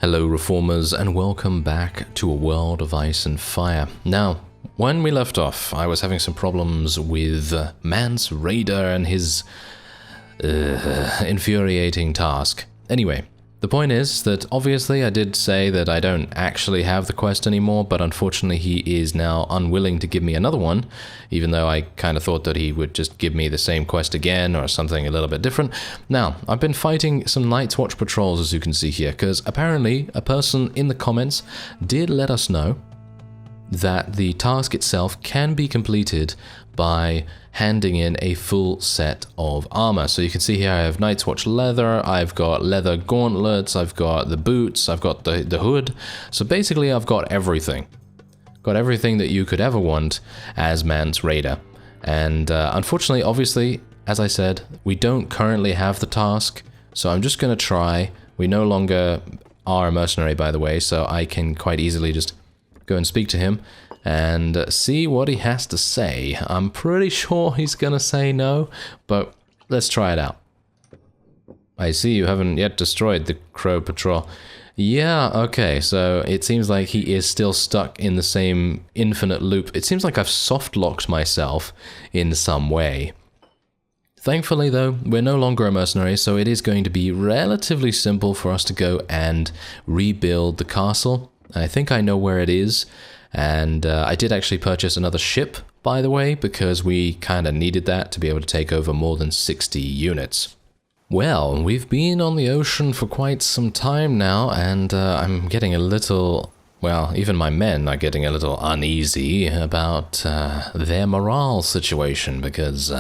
Hello reformers and welcome back to A World of Ice and Fire. Now, when we left off, I was having some problems with Mance Rayder and his infuriating task. Anyway, the point is that obviously I did say that I don't actually have the quest anymore, but unfortunately he is now unwilling to give me another one, even though I kind of thought that he would just give me the same quest again or something a little bit different. Now, I've been fighting some Night's Watch patrols, as you can see here, because apparently a person in the comments did let us know that the task itself can be completed by handing in a full set of armor. So you can see here I have Night's Watch leather, I've got leather gauntlets, I've got the boots, I've got the hood. So basically I've got everything. Got everything that you could ever want as Mance Rayder. And unfortunately, obviously, as I said, we don't currently have the task. So I'm just going to try. We no longer are a mercenary, by the way, so I can quite easily just go and speak to him and see what he has to say. I'm pretty sure he's gonna say no, but let's try it out. I see you haven't yet destroyed the Crow Patrol. Yeah, okay, so it seems like he is still stuck in the same infinite loop. It seems like I've soft-locked myself in some way. Thankfully, though, we're no longer a mercenary, so it is going to be relatively simple for us to go and rebuild the castle. I think I know where it is. And I did actually purchase another ship, by the way, because we kind of needed that to be able to take over more than 60 units. Well, we've been on the ocean for quite some time now, and I'm getting a little, well, even my men are getting a little uneasy about their morale situation, because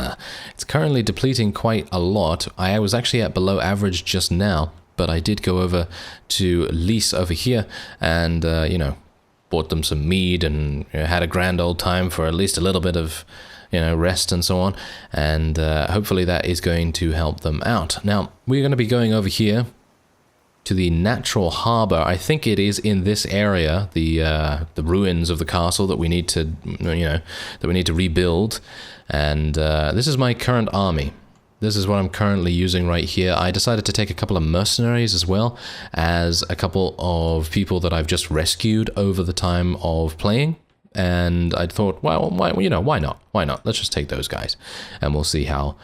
it's currently depleting quite a lot. I was actually at below average just now, but I did go over to lease over here, and, you know, bought them some mead and had a grand old time for at least a little bit of, rest and so on. And hopefully that is going to help them out. Now, we're going to be going over here to the natural harbor. I think it is in this area, the ruins of the castle that we need to, that we need to rebuild. And this is my current army. This is what I'm currently using right here. I decided to take a couple of mercenaries as well as a couple of people that I've just rescued over the time of playing. And I thought, well, why not? Why not? Let's just take those guys and we'll see how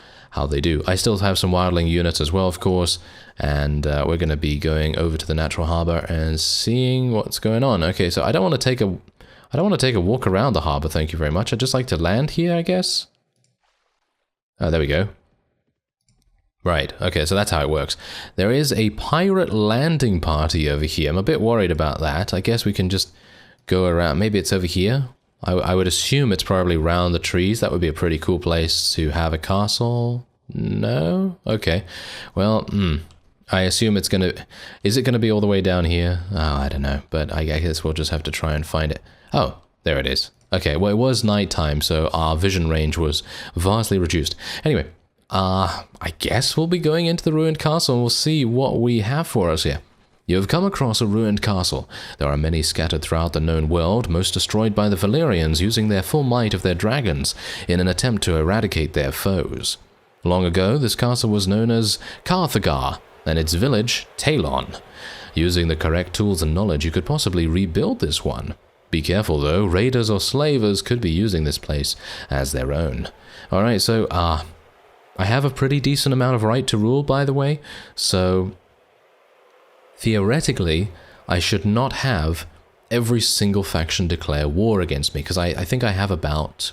they do. I still have some wildling units as well, of course. And we're going to be going over to the natural harbor and seeing what's going on. Okay, so I don't want to take a walk around the harbor. Thank you very much. I'd just like to land here, I guess. Oh, there we go. Right, okay, so that's how it works. There is a pirate landing party over here. I'm a bit worried about that. I guess we can just go around. Maybe it's over here. I would assume it's probably around the trees. That would be a pretty cool place to have a castle. No? Okay. Well, I assume it's going to... Is it going to be all the way down here? Oh, I don't know. But I guess we'll just have to try and find it. Oh, there it is. Okay, well, it was nighttime, so our vision range was vastly reduced. Anyway... I guess we'll be going into the ruined castle and we'll see what we have for us here. You have come across a ruined castle. There are many scattered throughout the known world, most destroyed by the Valyrians using their full might of their dragons in an attempt to eradicate their foes. Long ago, this castle was known as Carthagar, and its village, Talon. Using the correct tools and knowledge, you could possibly rebuild this one. Be careful though, raiders or slavers could be using this place as their own. Alright, so, I have a pretty decent amount of right to rule, by the way, so theoretically, I should not have every single faction declare war against me, because I think I have about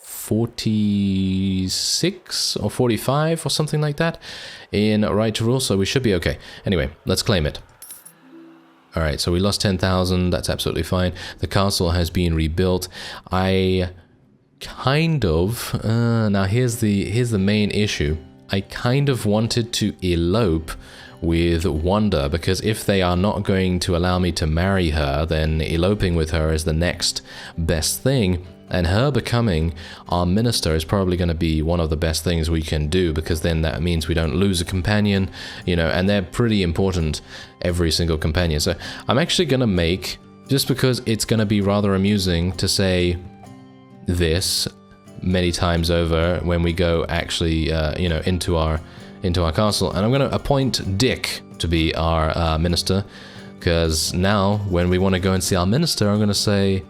46 or 45 or something like that in right to rule, so we should be okay. Anyway, let's claim it. Alright, so we lost 10,000, that's absolutely fine. The castle has been rebuilt. Now here's the main issue. I kind of wanted to elope with Wanda, because if they are not going to allow me to marry her, then eloping with her is the next best thing, and her becoming our minister is probably going to be one of the best things we can do, because then that means we don't lose a companion, and they're pretty important, every single companion. So I'm actually going to make, just because it's going to be rather amusing to say this many times over when we go actually into our castle, and I'm going to appoint Dick to be our minister, Because now, when we want to go and see our minister, I'm going to say,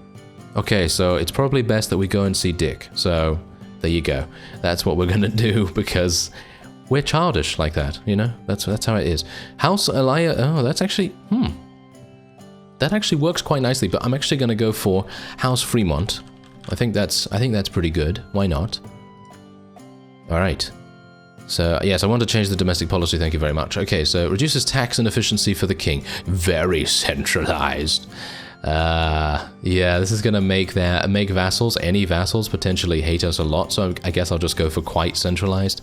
okay, so it's probably best that we go and see Dick. So, there you go. That's what we're going to do, because we're childish like that, you know? That's how it is. House Elias... Oh, that's actually... That actually works quite nicely, but I'm actually going to go for House Freemont. I think that's pretty good. Why not? Alright. So, yes, I want to change the domestic policy, thank you very much. Okay, so reduces tax and efficiency for the king. Very centralized. Yeah, this is gonna make vassals, any vassals, potentially hate us a lot, so I guess I'll just go for quite centralized.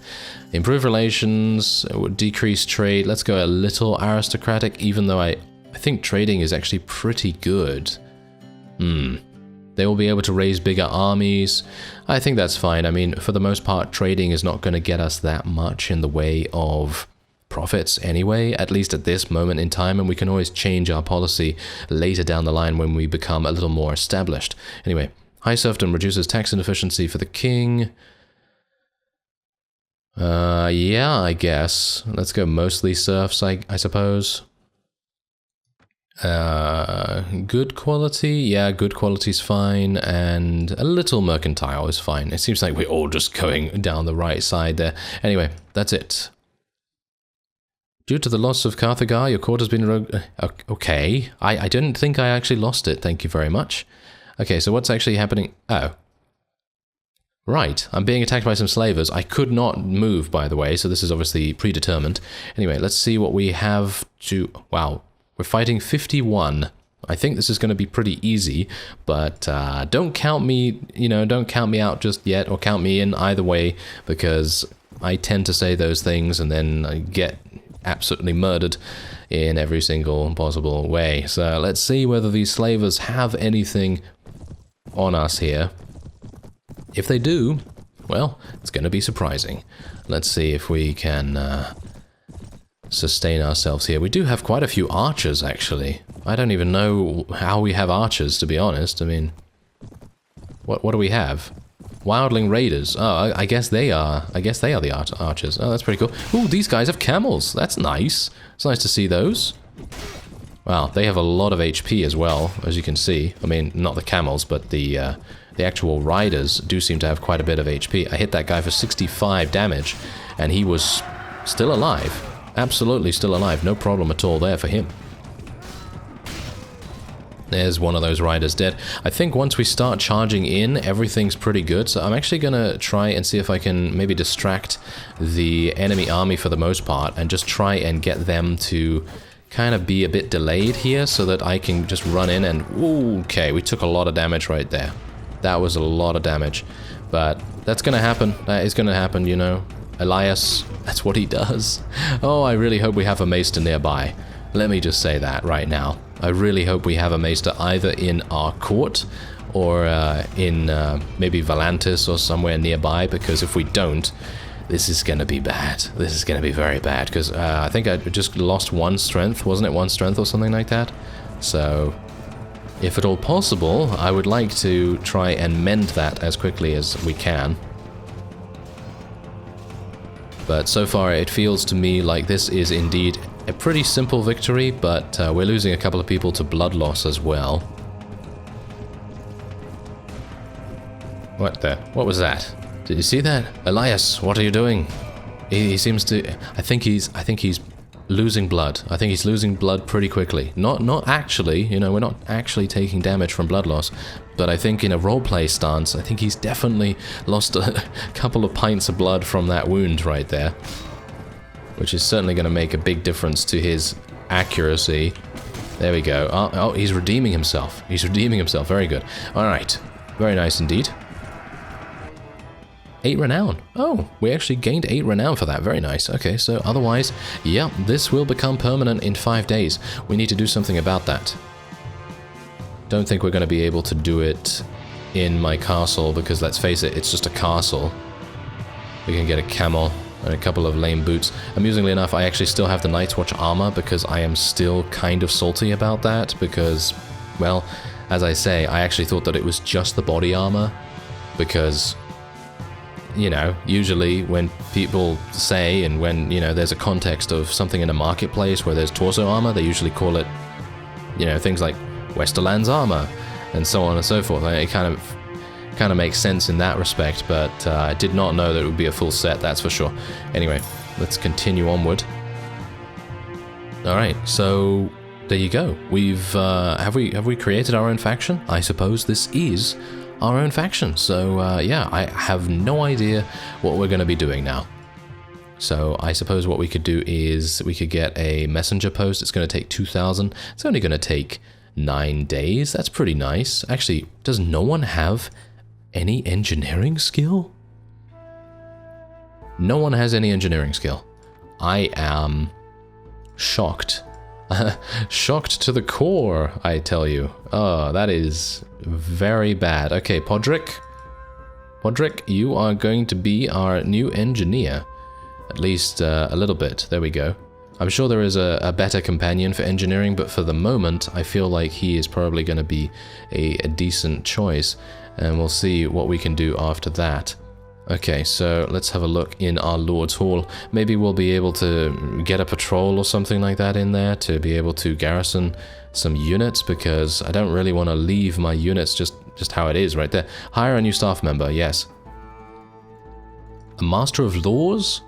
Improve relations, decrease trade, let's go a little aristocratic, even though I think trading is actually pretty good. They will be able to raise bigger armies. I think that's fine. I mean, for the most part, trading is not going to get us that much in the way of profits anyway, at least at this moment in time, and we can always change our policy later down the line when we become a little more established. Anyway, high serfdom reduces tax inefficiency for the king. Yeah, I guess. Let's go mostly serfs, I suppose. Good quality, yeah, good quality's fine, and a little mercantile is fine. It seems like we're all just going down the right side there. Anyway, that's it. Due to the loss of Carthagar, your court has been... Okay, I didn't think I actually lost it, thank you very much. Okay, so what's actually happening? Oh. Right, I'm being attacked by some slavers. I could not move, by the way, so this is obviously predetermined. Anyway, let's see what we have to... Wow. We're fighting 51. I think this is going to be pretty easy, but don't count me, don't count me out just yet, or count me in either way, because I tend to say those things and then I get absolutely murdered in every single possible way. So let's see whether these slavers have anything on us here. If they do, well, it's going to be surprising. Let's see if we can... sustain ourselves here. We do have quite a few archers, actually. I don't even know how we have archers, to be honest. I mean, what do we have? Wildling Raiders. Oh, I guess they are. I guess they are the archers. Oh, that's pretty cool. Ooh, these guys have camels. That's nice. It's nice to see those. Wow, they have a lot of HP as well, as you can see. I mean, not the camels, but the actual riders do seem to have quite a bit of HP. I hit that guy for 65 damage, and he was still alive. Absolutely still alive, no problem at all there for him. There's one of those riders dead. I think once we start charging in, everything's pretty good, so I'm actually gonna try and see if I can maybe distract the enemy army for the most part, and just try and get them to kind of be a bit delayed here, so that I can just run in and... Ooh, okay, we took a lot of damage right there. That was a lot of damage. But that's gonna happen, that is gonna happen, you know. Elias, that's what he does. Oh, I really hope we have a maester nearby. Let me just say that right now. I really hope we have a maester either in our court or in maybe Valantis or somewhere nearby, because if we don't, this is going to be bad. This is going to be very bad, because I think I just lost 1 strength, wasn't it? 1 strength or something like that? So, if at all possible, I would like to try and mend that as quickly as we can. But so far it feels to me like this is indeed a pretty simple victory, but we're losing a couple of people to blood loss as well. What was that? Did you see that? Elias, what are you doing? He seems to... I think he's losing blood. I think he's losing blood pretty quickly. Not actually, we're not actually taking damage from blood loss, but I think in a roleplay stance, I think he's definitely lost a couple of pints of blood from that wound right there, which is certainly going to make a big difference to his accuracy. There we go. Oh, he's redeeming himself. He's redeeming himself. Very good. All right. Very nice indeed. 8 renown. Oh, we actually gained 8 renown for that. Very nice. Okay, so otherwise, yeah, this will become permanent in 5 days. We need to do something about that. Don't think we're going to be able to do it in my castle, because let's face it, it's just a castle. We can get a camel and a couple of lame boots. Amusingly enough, I actually still have the Night's Watch armor, because I am still kind of salty about that, because, well, as I say, I actually thought that it was just the body armor, because... usually when people say, and when, there's a context of something in a marketplace where there's torso armor, they usually call it you know, things like Westerland's armor and so on and so forth. It kind of makes sense in that respect, but I did not know that it would be a full set, that's for sure. Anyway, let's continue onward. Alright, so there you go. We've have we created our own faction? I suppose this is our own faction. So yeah, I have no idea what we're going to be doing now. So I suppose what we could do is we could get a messenger post. It's going to take 2,000. It's only going to take 9 days. That's pretty nice. Actually, does no one have any engineering skill? No one has any engineering skill. I am shocked. Shocked to the core, I tell you. Oh, that is very bad. Okay, Podrick. Podrick, you are going to be our new engineer. At least a little bit. There we go. I'm sure there is a better companion for engineering, but for the moment, I feel like he is probably going to be a decent choice. And we'll see what we can do after that. Okay, so let's have a look in our Lord's Hall. Maybe we'll be able to get a patrol or something like that in there to be able to garrison some units, because I don't really want to leave my units just how it is right there. Hire a new staff member, yes. A Master of Laws?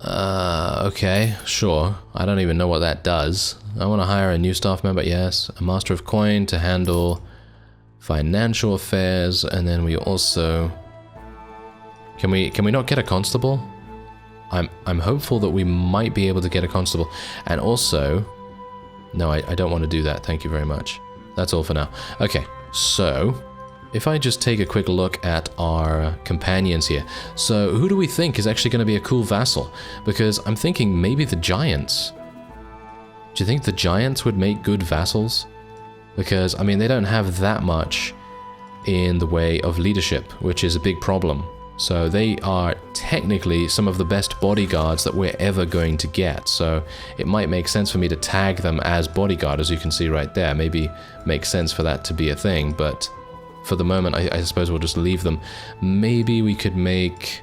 Okay, sure. I don't even know what that does. I want to hire a new staff member, yes. A Master of Coin to handle financial affairs, and then we also... Can we not get a constable? I'm hopeful that we might be able to get a constable. And also... No, I don't want to do that, thank you very much. That's all for now. Okay, so... If I just take a quick look at our companions here. So, who do we think is actually going to be a cool vassal? Because I'm thinking maybe the Giants. Do you think the Giants would make good vassals? Because, I mean, they don't have that much in the way of leadership, which is a big problem. So they are technically some of the best bodyguards that we're ever going to get. So it might make sense for me to tag them as bodyguard, as you can see right there. Maybe makes sense for that to be a thing, but... For the moment, I suppose we'll just leave them. Maybe we could make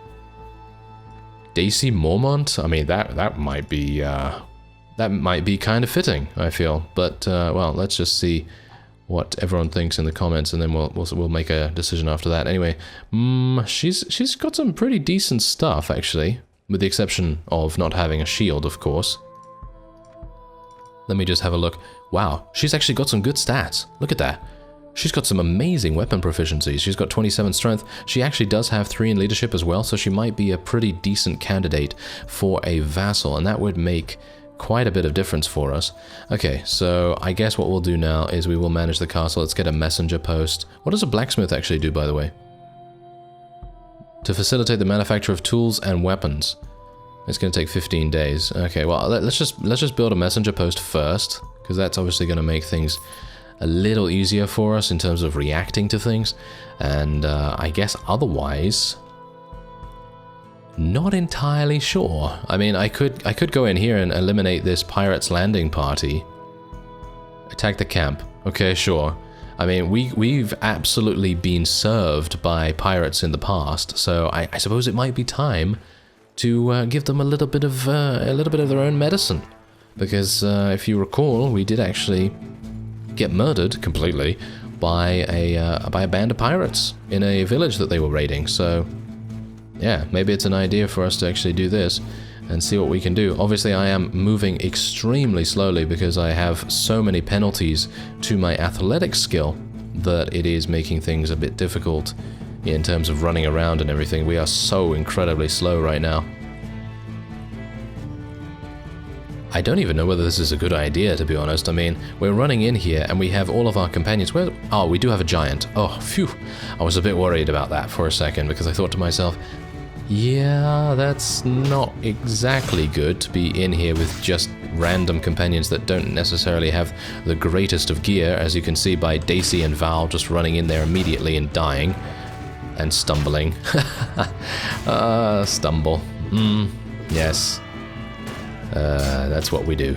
Daisy Mormont. I mean, that might be kind of fitting, I feel. But well, let's just see what everyone thinks in the comments, and then we'll make a decision after that. Anyway, she's got some pretty decent stuff actually, with the exception of not having a shield, of course. Let me just have a look. Wow, she's actually got some good stats. Look at that. She's got some amazing weapon proficiencies. She's got 27 strength. She actually does have 3 in leadership as well, so she might be a pretty decent candidate for a vassal, and that would make quite a bit of difference for us. Okay, so I guess what we'll do now is we will manage the castle. Let's get a messenger post. What does a blacksmith actually do, by the way? To facilitate the manufacture of tools and weapons. It's going to take 15 days. Okay, well, let's just build a messenger post first, because that's obviously going to make things a little easier for us in terms of reacting to things, and I guess otherwise, not entirely sure. I mean, I could go in here and eliminate this pirates landing party. Attack the camp. Okay, sure. I mean, we've absolutely been served by pirates in the past, so I suppose it might be time to give them a little bit of their own medicine, because if you recall, we did actually get murdered completely by a band of pirates in a village that they were raiding. So yeah, maybe it's an idea for us to actually do this and see what we can do. Obviously I am moving extremely slowly because I have so many penalties to my athletic skill that it is making things a bit difficult in terms of running around and everything. We are so incredibly slow right now. I don't even know whether this is a good idea, to be honest. I mean, we're running in here and we have all of our companions. Where? Oh, we do have a giant. Oh, phew. I was a bit worried about that for a second because I thought to myself, yeah, that's not exactly good to be in here with just random companions that don't necessarily have the greatest of gear, as you can see by Daisy and Val just running in there immediately and dying and stumbling. Stumble. Yes. That's what we do.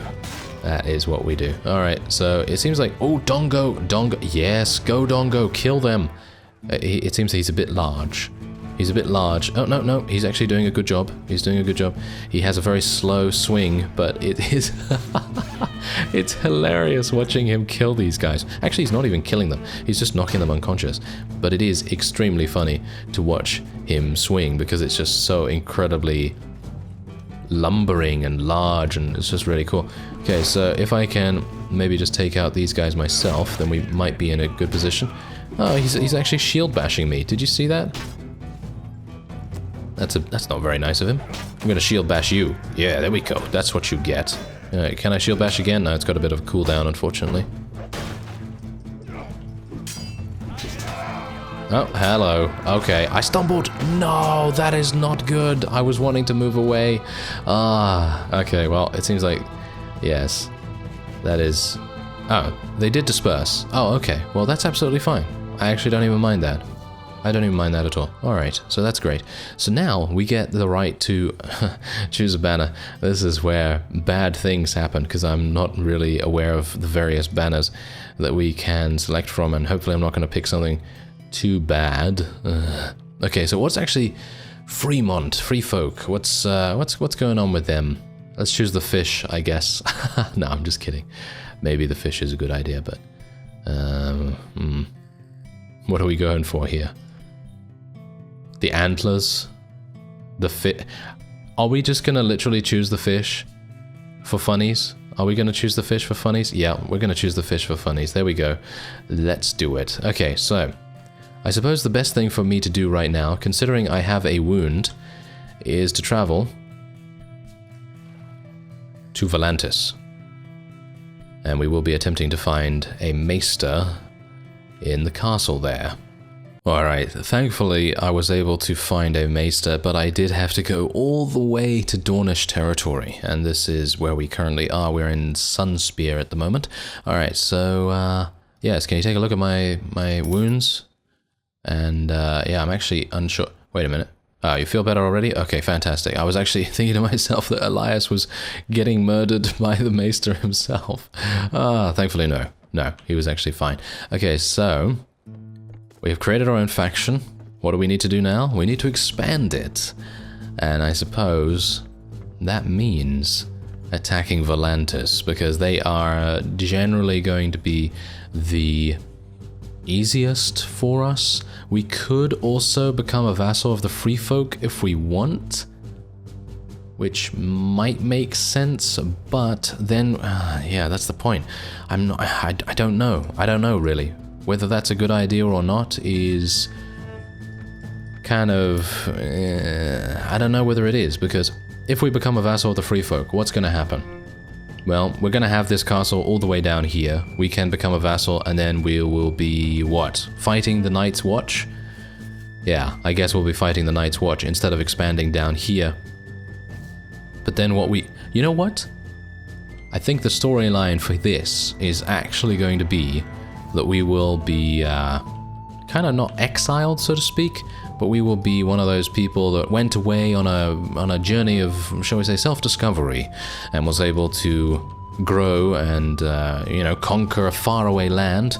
That is what we do. Alright, so it seems like... Oh, Dongo! Yes, go Dongo, kill them! It seems he's a bit large. He's a bit large. Oh, no, no, he's actually doing a good job. He's doing a good job. He has a very slow swing, but it is... it's hilarious watching him kill these guys. Actually, he's not even killing them. He's just knocking them unconscious. But it is extremely funny to watch him swing because it's just so incredibly lumbering and large, and it's just really cool. Okay, so if I can maybe just take out these guys myself, then we might be in a good position. Oh, he's actually shield bashing me. Did you see that? That's not very nice of him. I'm gonna shield bash you. Yeah, there we go. That's what you get. Can I shield bash again? No, it's got a bit of a cooldown, unfortunately. Oh, hello. Okay, I stumbled. No, that is not good. I was wanting to move away. Okay, well, it seems like... Yes. That is... Oh, they did disperse. Oh, okay. Well, that's absolutely fine. I actually don't even mind that. I don't even mind that at all. Alright, so that's great. So now we get the right to choose a banner. This is where bad things happen, because I'm not really aware of the various banners that we can select from, and hopefully I'm not going to pick something too bad. Okay, so what's actually Freemont, Free Folk? What's going on with them? Let's choose the fish, I guess. No, I'm just kidding. Maybe the fish is a good idea, but... What are we going for here? The antlers? The fit? Are we just gonna literally choose the fish for funnies? Are we gonna choose the fish for funnies? Yeah, we're gonna choose the fish for funnies. There we go. Let's do it. Okay, so... I suppose the best thing for me to do right now, considering I have a wound, is to travel to Volantis. And we will be attempting to find a maester in the castle there. Alright, thankfully I was able to find a maester, but I did have to go all the way to Dornish territory, and this is where we currently are. We're in Sunspear at the moment. Alright, so, yes, can you take a look at my wounds? And, yeah, I'm actually unsure. Wait a minute. Oh, you feel better already? Okay, fantastic. I was actually thinking to myself that Elias was getting murdered by the maester himself. Thankfully no. No, he was actually fine. Okay, so... we have created our own faction. What do we need to do now? We need to expand it. And I suppose that means attacking Volantis, because they are generally going to be the easiest for us. We could also become a vassal of the Free Folk if we want, which might make sense, but then, yeah, that's the point. I don't know. I don't know, really. Whether that's a good idea or not is kind of... I don't know whether it is, because if we become a vassal of the Free Folk, what's going to happen? Well, we're going to have this castle all the way down here. We can become a vassal, and then we will be, what? Fighting the Night's Watch? Yeah, I guess we'll be fighting the Night's Watch instead of expanding down here. But then what we... You know what? I think the storyline for this is actually going to be that we will be kind of not exiled, so to speak, but we will be one of those people that went away on a journey of, shall we say, self-discovery, and was able to grow and, you know, conquer a faraway land.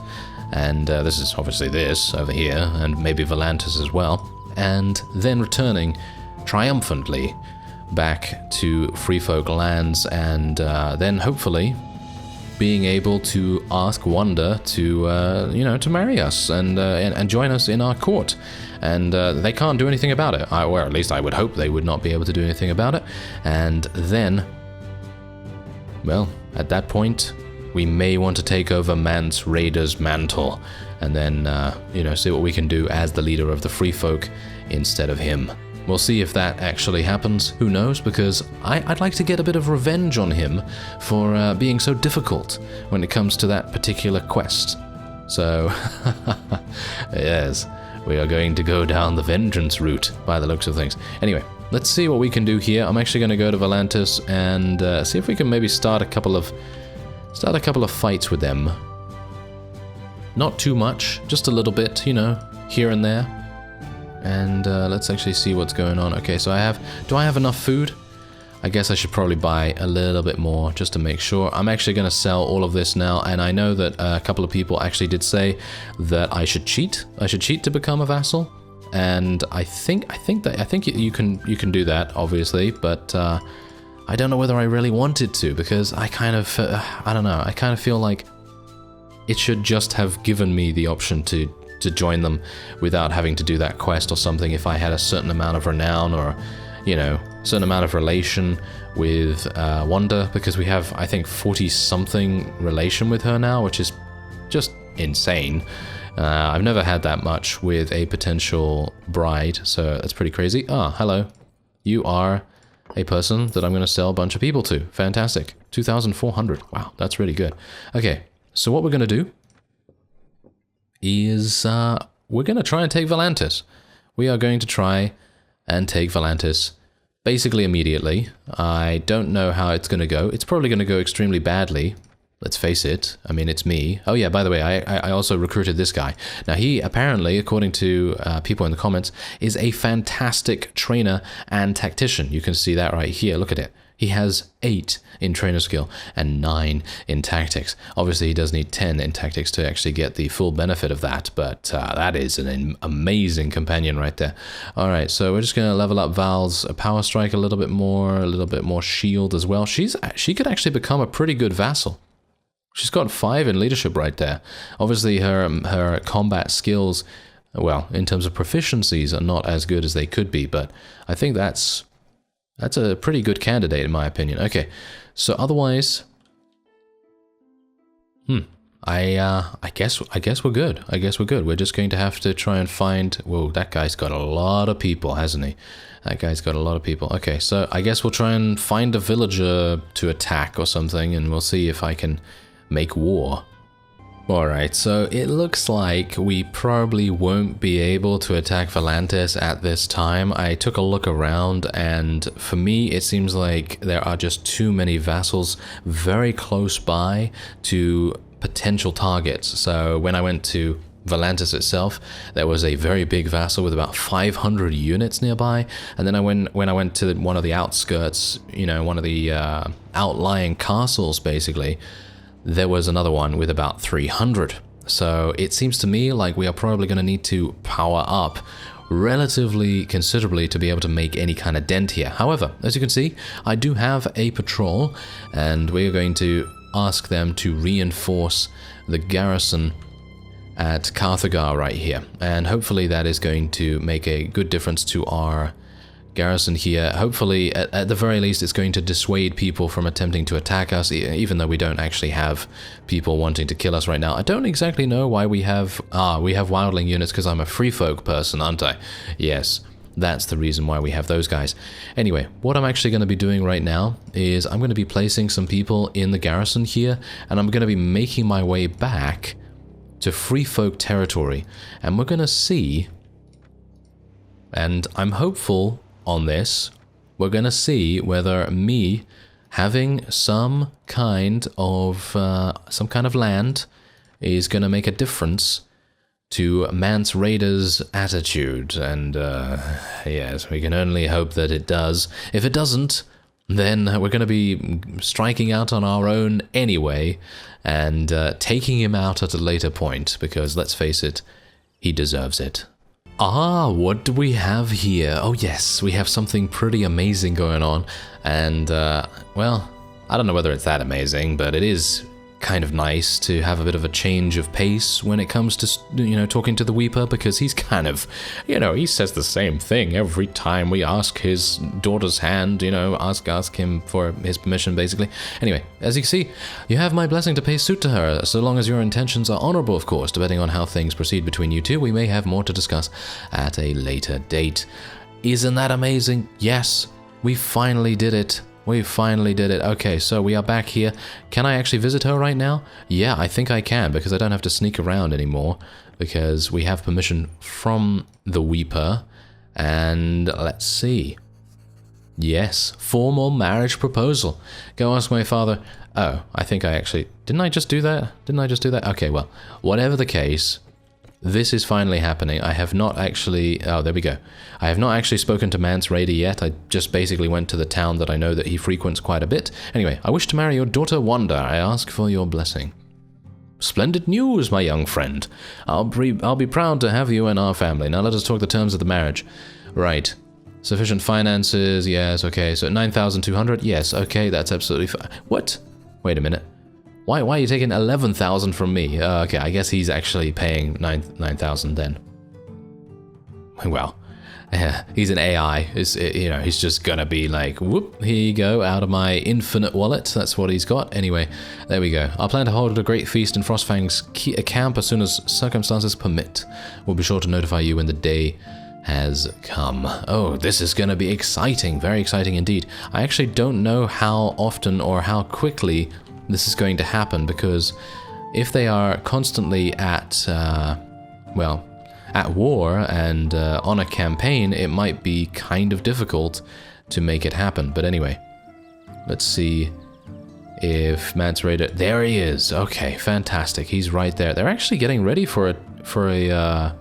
And this is obviously this over here, and maybe Volantis as well, and then returning triumphantly back to Free Folk lands, and then hopefully being able to ask Wanda to, you know, to marry us and join us in our court. And they can't do anything about it. Or at least I would hope they would not be able to do anything about it. And then, well, at that point, we may want to take over Mance Rayder's mantle, and then, you know, see what we can do as the leader of the Free Folk instead of him. We'll see if that actually happens, who knows, because I'd like to get a bit of revenge on him for being so difficult when it comes to that particular quest. So, yes, we are going to go down the vengeance route by the looks of things. Anyway, let's see what we can do here. I'm actually going to go to Volantis and see if we can maybe start a couple of fights with them. Not too much, just a little bit, you know, here and there. And let's actually see what's going on. Okay, so do I have enough food? I guess I should probably buy a little bit more just to make sure. I'm actually going to sell all of this now, and I know that a couple of people actually did say that I should cheat. I should cheat to become a vassal. and I think you can do that, obviously, but I don't know whether I really wanted to, because I kind of I don't know. I kind of feel like it should just have given me the option to join them without having to do that quest or something if I had a certain amount of renown or, you know, certain amount of relation with Wanda, because we have, I think, 40-something relation with her now, which is just insane. I've never had that much with a potential bride, so that's pretty crazy. Ah, hello. You are a person that I'm going to sell a bunch of people to. Fantastic. 2,400. Wow, that's really good. Okay, so what we're going to do is we're going to try and take Volantis. We are going to try and take Volantis basically immediately. I don't know how it's going to go. It's probably going to go extremely badly. Let's face it. I mean, it's me. Oh yeah, by the way, I also recruited this guy. Now he apparently, according to people in the comments, is a fantastic trainer and tactician. You can see that right here. Look at it. He has 8 in trainer skill and 9 in tactics. Obviously, he does need 10 in tactics to actually get the full benefit of that, but that is an amazing companion right there. All right, so we're just going to level up Val's power strike a little bit more shield as well. She could actually become a pretty good vassal. She's got 5 in leadership right there. Obviously, her combat skills, well, in terms of proficiencies, are not as good as they could be, but I think that's a pretty good candidate in my opinion. Okay, so otherwise, I guess we're good. I guess we're good. We're just going to have to try and find. Whoa, that guy's got a lot of people, hasn't he? That guy's got a lot of people. Okay, so I guess we'll try and find a villager to attack or something, and we'll see if I can make war. Alright, so it looks like we probably won't be able to attack Volantis at this time. I took a look around, and for me it seems like there are just too many vassals very close by to potential targets. So when I went to Volantis itself, there was a very big vassal with about 500 units nearby, and then when I went to one of the outskirts, you know, one of the outlying castles basically, there was another one with about 300. So it seems to me like we are probably going to need to power up relatively considerably to be able to make any kind of dent here. However, as you can see, I do have a patrol, and we are going to ask them to reinforce the garrison at Carthagar right here. And hopefully that is going to make a good difference to our garrison here. Hopefully, at the very least, it's going to dissuade people from attempting to attack us, even though we don't actually have people wanting to kill us right now. I don't exactly know why we have wildling units, because I'm a free folk person, aren't I? Yes, that's the reason why we have those guys. Anyway, what I'm actually going to be doing right now is I'm going to be placing some people in the garrison here, and I'm going to be making my way back to free folk territory, and we're going to see, and I'm hopeful on this, we're going to see whether me having some kind of land is going to make a difference to Mance Rayder's attitude, and yes, we can only hope that it does. If it doesn't, then we're going to be striking out on our own anyway, and taking him out at a later point, because let's face it, he deserves it. Ah, what do we have here? Oh yes, we have something pretty amazing going on, and well, I don't know whether it's that amazing, but it is kind of nice to have a bit of a change of pace when it comes to, you know, talking to the Weeper, because he's kind of, you know, he says the same thing every time we ask his daughter's hand, you know, ask him for his permission, basically. Anyway, as you can see, you have my blessing to pay suit to her, so long as your intentions are honorable, of course. Depending on how things proceed between you two, we may have more to discuss at a later date. Isn't that amazing? Yes, we finally did it. We finally did it. Okay, so we are back here. Can I actually visit her right now? Yeah, I think I can, because I don't have to sneak around anymore, because we have permission from the Weeper. And let's see. Yes, formal marriage proposal. Go ask my father. Oh, I think I actually... Didn't I just do that? Okay, well, whatever the case, this is finally happening. I have not actually... Oh, there we go. I have not actually spoken to Mance Rayder yet. I just basically went to the town that I know that he frequents quite a bit. Anyway, I wish to marry your daughter Wanda. I ask for your blessing. Splendid news, my young friend. I'll be proud to have you in our family. Now let us talk the terms of the marriage. Right. Sufficient finances, yes, okay. So 9,200, yes, okay, that's absolutely fine. What? Wait a minute. Why are you taking 11,000 from me? Okay, I guess he's actually paying 9,000 then. Well, he's an AI. He's just gonna be like, whoop, here you go, out of my infinite wallet. That's what he's got. Anyway, there we go. I plan to hold a great feast in Frostfang's camp as soon as circumstances permit. We'll be sure to notify you when the day has come. Oh, this is gonna be exciting. Very exciting indeed. I actually don't know how often or how quickly this is going to happen, because if they are constantly at war and on a campaign, it might be kind of difficult to make it happen. But anyway, let's see if Mance Rayder... There he is. Okay, fantastic. He's right there. They're actually getting ready for a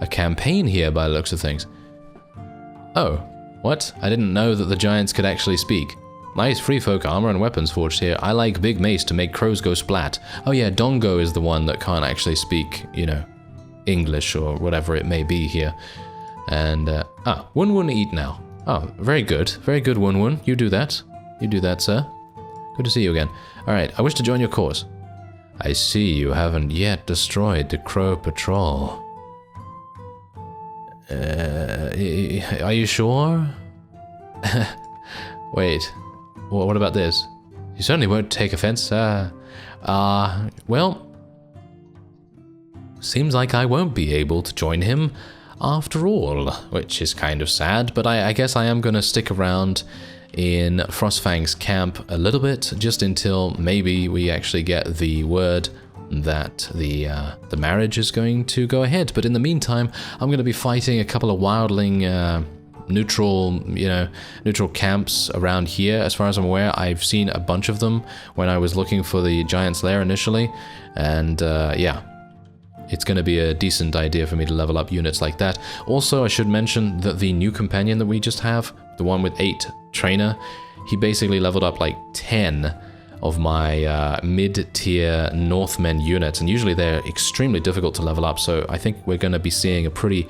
campaign here by the looks of things. Oh, what? I didn't know that the giants could actually speak. Nice free folk armor and weapons forged here. I like big mace to make crows go splat. Oh yeah, Dongo is the one that can't actually speak, English or whatever it may be here. And, Wun Wun eat now. Oh, very good. Very good, Wun Wun. You do that. You do that, sir. Good to see you again. Alright, I wish to join your cause. I see you haven't yet destroyed the Crow Patrol. Are you sure? Wait, what about this? You certainly won't take offense. Well, seems like I won't be able to join him after all, which is kind of sad, but I guess I am going to stick around in Frostfang's camp a little bit, just until maybe we actually get the word that the marriage is going to go ahead. But in the meantime, I'm going to be fighting a couple of wildling neutral camps around here. As far as I'm aware, I've seen a bunch of them when I was looking for the Giant's Lair initially, and yeah, it's going to be a decent idea for me to level up units like that. Also, I should mention that the new companion that we just have, the one with 8 trainer, he basically leveled up like 10 of my mid-tier Northmen units, and usually they're extremely difficult to level up, so I think we're going to be seeing a pretty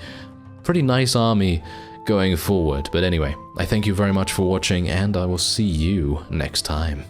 nice army going forward. But anyway, I thank you very much for watching, and I will see you next time.